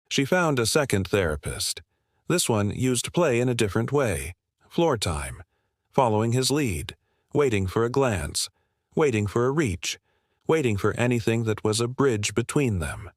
She found a second therapist. This one used play in a different way. Floor time. Following his lead. Waiting for a glance. Waiting for a reach. Waiting for anything that was a bridge between them.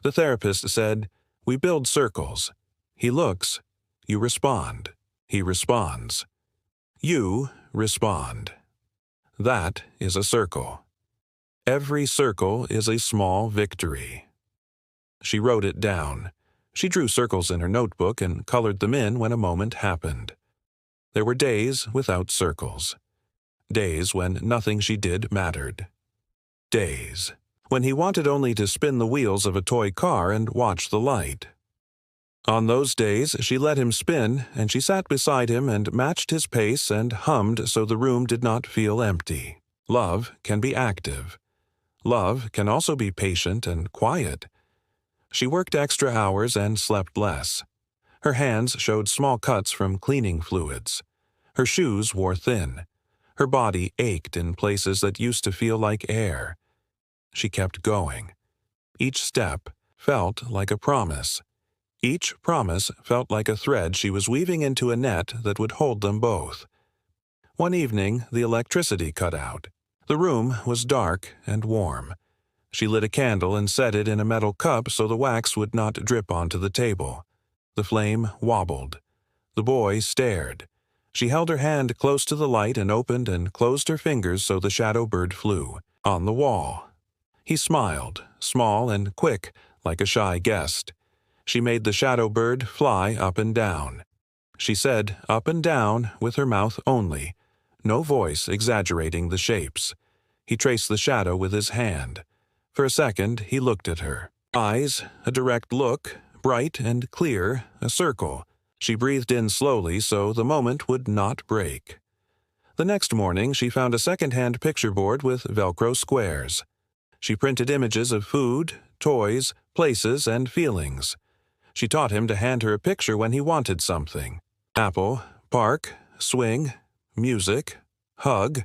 The therapist said, "We build circles. He looks. You respond. He responds. You respond. That is a circle. Every circle is a small victory." She wrote it down. She drew circles in her notebook and colored them in when a moment happened. There were days without circles. Days when nothing she did mattered. Days when he wanted only to spin the wheels of a toy car and watch the light. On those days, she let him spin, and she sat beside him and matched his pace and hummed so the room did not feel empty. Love can be active. Love can also be patient and quiet. She worked extra hours and slept less. Her hands showed small cuts from cleaning fluids. Her shoes wore thin. Her body ached in places that used to feel like air. She kept going. Each step felt like a promise. Each promise felt like a thread she was weaving into a net that would hold them both. One evening, the electricity cut out. The room was dark and warm. She lit a candle and set it in a metal cup so the wax would not drip onto the table. The flame wobbled. The boy stared. She held her hand close to the light and opened and closed her fingers so the shadow bird flew. On the wall. He smiled, small and quick, like a shy guest. She made the shadow bird fly up and down. She said up and down with her mouth only, no voice exaggerating the shapes. He traced the shadow with his hand. For a second, he looked at her. Eyes, a direct look, bright and clear, a circle. She breathed in slowly so the moment would not break. The next morning, she found a second-hand picture board with Velcro squares. She printed images of food, toys, places, and feelings. She taught him to hand her a picture when he wanted something. Apple, park, swing, music, hug.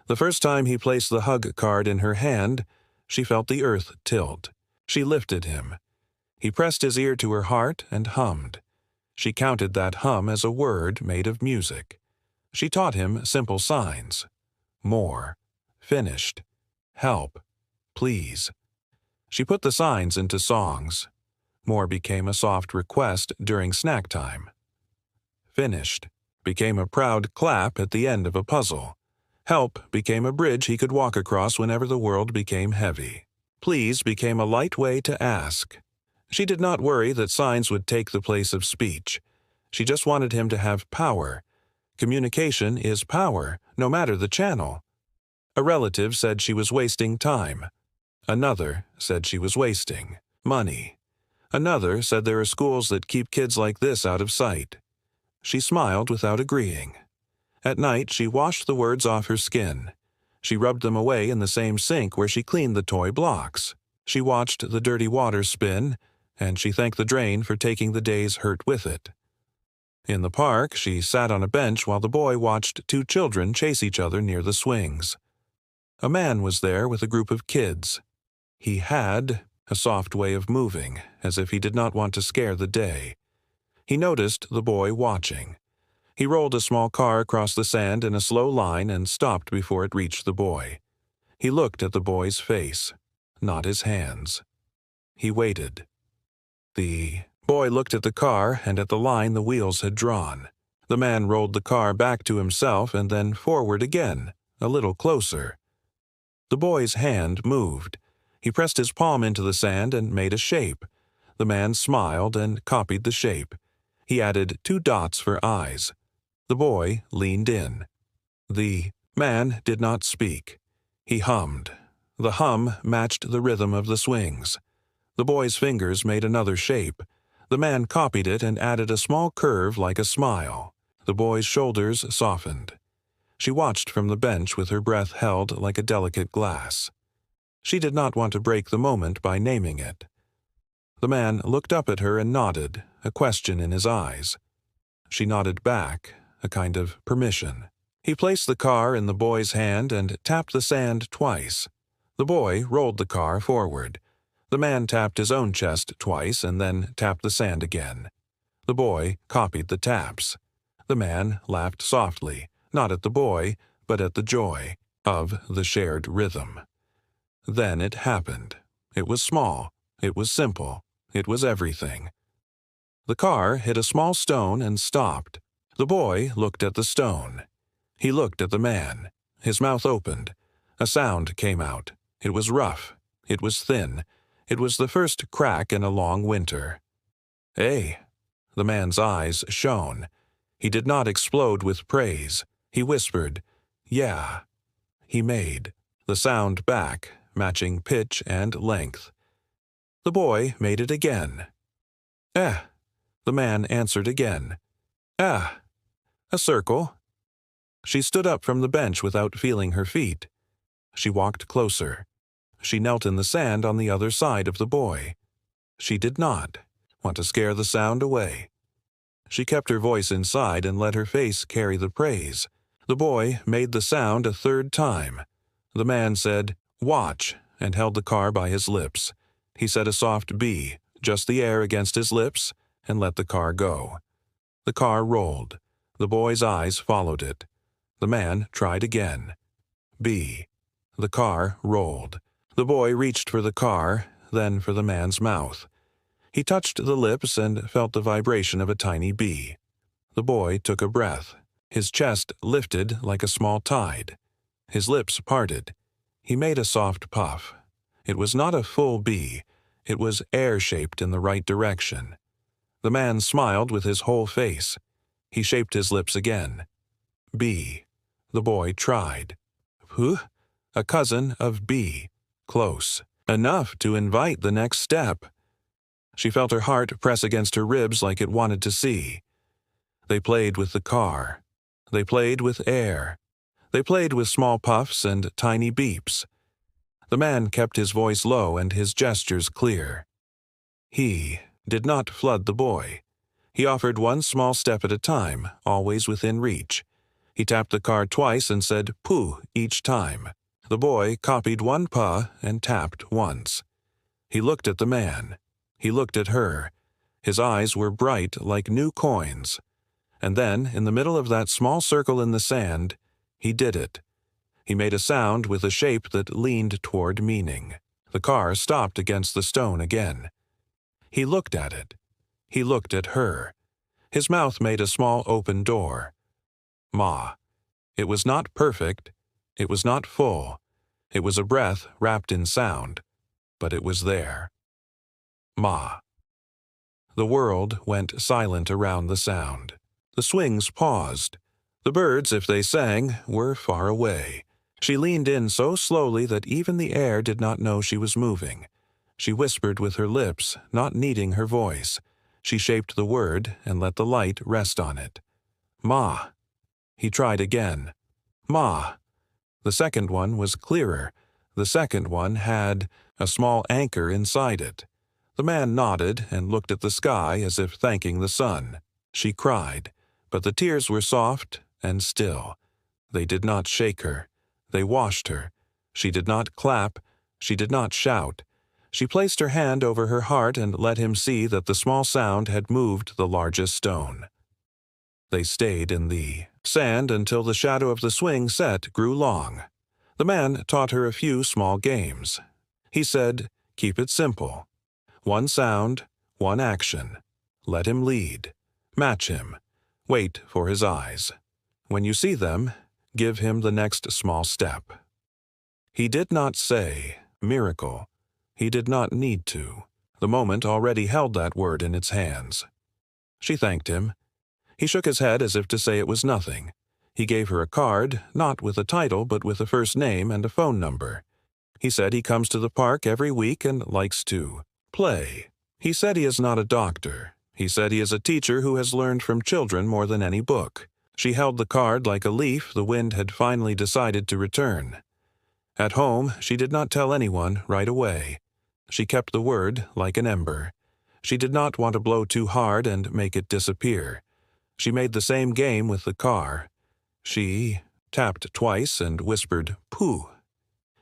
The first time he placed the hug card in her hand, she felt the earth tilt. She lifted him. He pressed his ear to her heart and hummed. She counted that hum as a word made of music. She taught him simple signs. More. Finished. Help. Please. She put the signs into songs. More became a soft request during snack time. Finished became a proud clap at the end of a puzzle. Help became a bridge he could walk across whenever the world became heavy. Please became a light way to ask. She did not worry that signs would take the place of speech. She just wanted him to have power. Communication is power, no matter the channel. A relative said she was wasting time. Another said she was wasting money. Another said there are schools that keep kids like this out of sight. She smiled without agreeing. At night, she washed the words off her skin. She rubbed them away in the same sink where she cleaned the toy blocks. She watched the dirty water spin, and she thanked the drain for taking the day's hurt with it. In the park, she sat on a bench while the boy watched two children chase each other near the swings. A man was there with a group of kids. He had a soft way of moving, as if he did not want to scare the day. He noticed the boy watching. He rolled a small car across the sand in a slow line and stopped before it reached the boy. He looked at the boy's face, not his hands. He waited. The boy looked at the car and at the line the wheels had drawn. The man rolled the car back to himself and then forward again, a little closer. The boy's hand moved. He pressed his palm into the sand and made a shape. The man smiled and copied the shape. He added 2 dots for eyes. The boy leaned in. The man did not speak. He hummed. The hum matched the rhythm of the swings. The boy's fingers made another shape. The man copied it and added a small curve like a smile. The boy's shoulders softened. She watched from the bench with her breath held like a delicate glass. She did not want to break the moment by naming it. The man looked up at her and nodded, a question in his eyes. She nodded back, a kind of permission. He placed the car in the boy's hand and tapped the sand twice. The boy rolled the car forward. The man tapped his own chest twice and then tapped the sand again. The boy copied the taps. The man laughed softly, not at the boy, but at the joy of the shared rhythm. Then it happened. It was small. It was simple. It was everything. The car hit a small stone and stopped. The boy looked at the stone. He looked at the man. His mouth opened. A sound came out. It was rough. It was thin. It was the first crack in a long winter. "Hey!" The man's eyes shone. He did not explode with praise. He whispered, "Yeah." He made the sound back, matching pitch and length. The boy made it again. "Eh." The man answered again. "Ah." "A circle." She stood up from the bench without feeling her feet. She walked closer. She knelt in the sand on the other side of the boy. She did not want to scare the sound away. She kept her voice inside and let her face carry the praise. The boy made the sound a third time. The man said, "Watch," and held the car by his lips. He said a soft B, just the air against his lips, and let the car go. The car rolled. The boy's eyes followed it. The man tried again. B. The car rolled. The boy reached for the car, then for the man's mouth. He touched the lips and felt the vibration of a tiny bee. The boy took a breath. His chest lifted like a small tide. His lips parted. He made a soft puff. It was not a full bee. It was air-shaped in the right direction. The man smiled with his whole face. He shaped his lips again. B. The boy tried. Huh? A cousin of B. Close. Enough to invite the next step. She felt her heart press against her ribs like it wanted to see. They played with the car. They played with air. They played with small puffs and tiny beeps. The man kept his voice low and his gestures clear. He did not flood the boy. He offered one small step at a time, always within reach. He tapped the car twice and said "poo" each time. The boy copied one "pa" and tapped once. He looked at the man. He looked at her. His eyes were bright like new coins. And then, in the middle of that small circle in the sand, he did it. He made a sound with a shape that leaned toward meaning. The car stopped against the stone again. He looked at it. He looked at her. His mouth made a small open door. Ma. It was not perfect. It was not full. It was a breath wrapped in sound. But it was there. Ma. The world went silent around the sound. The swings paused. The birds, if they sang, were far away. She leaned in so slowly that even the air did not know she was moving. She whispered with her lips, not needing her voice. She shaped the word and let the light rest on it. Ma. He tried again. Ma. The second one was clearer. The second one had a small anchor inside it. The man nodded and looked at the sky as if thanking the sun. She cried, but the tears were soft and still. They did not shake her. They washed her. She did not clap. She did not shout. She placed her hand over her heart and let him see that the small sound had moved the largest stone. They stayed in the sand until the shadow of the swing set grew long. The man taught her a few small games. He said, "Keep it simple. One sound, one action. Let him lead. Match him. Wait for his eyes. When you see them, give him the next small step." He did not say, "miracle." He did not need to. The moment already held that word in its hands. She thanked him. He shook his head as if to say it was nothing. He gave her a card, not with a title but with a first name and a phone number. He said he comes to the park every week and likes to play. He said he is not a doctor. He said he is a teacher who has learned from children more than any book. She held the card like a leaf the wind had finally decided to return. At home, she did not tell anyone right away. She kept the word like an ember. She did not want to blow too hard and make it disappear. She made the same game with the car. She tapped twice and whispered, "Pooh."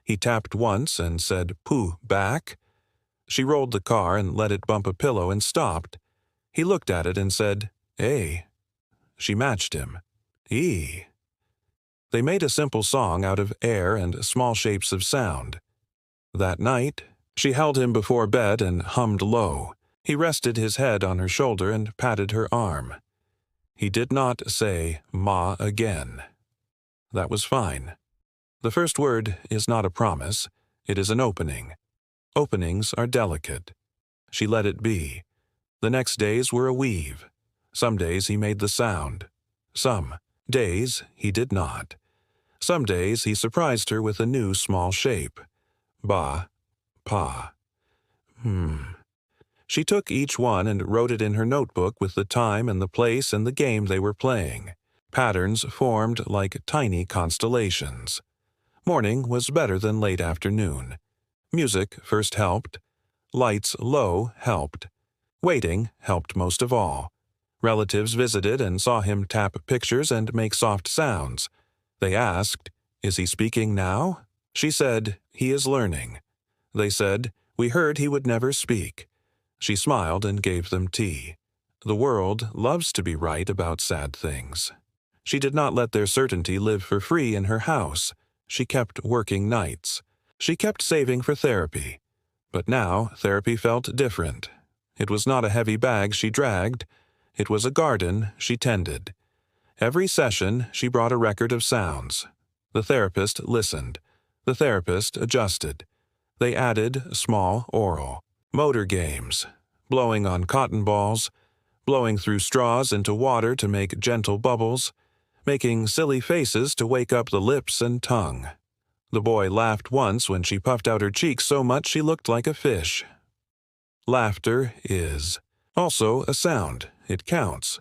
He tapped once and said, "Pooh" back. She rolled the car and let it bump a pillow and stopped. He looked at it and said, "A." She matched him. "E." They made a simple song out of air and small shapes of sound. That night, she held him before bed and hummed low. He rested his head on her shoulder and patted her arm. He did not say "ma" again. That was fine. The first word is not a promise, it is an opening. Openings are delicate. She let it be. The next days were a weave. Some days he made the sound. Some days he did not. Some days he surprised her with a new small shape. Ba, pa. She took each one and wrote it in her notebook with the time and the place and the game they were playing. Patterns formed like tiny constellations. Morning was better than late afternoon. Music first helped. Lights low helped. Waiting helped most of all. Relatives visited and saw him tap pictures and make soft sounds. They asked, "Is he speaking now?" She said, "He is learning." They said, "We heard he would never speak." She smiled and gave them tea. The world loves to be right about sad things. She did not let their certainty live for free in her house. She kept working nights. She kept saving for therapy. But now therapy felt different. It was not a heavy bag she dragged. It was a garden she tended. Every session she brought a record of sounds. The therapist listened. The therapist adjusted. They added small oral. Motor games. Blowing on cotton balls. Blowing through straws into water to make gentle bubbles. Making silly faces to wake up the lips and tongue. The boy laughed once when she puffed out her cheeks so much she looked like a fish. Laughter is also a sound. It counts.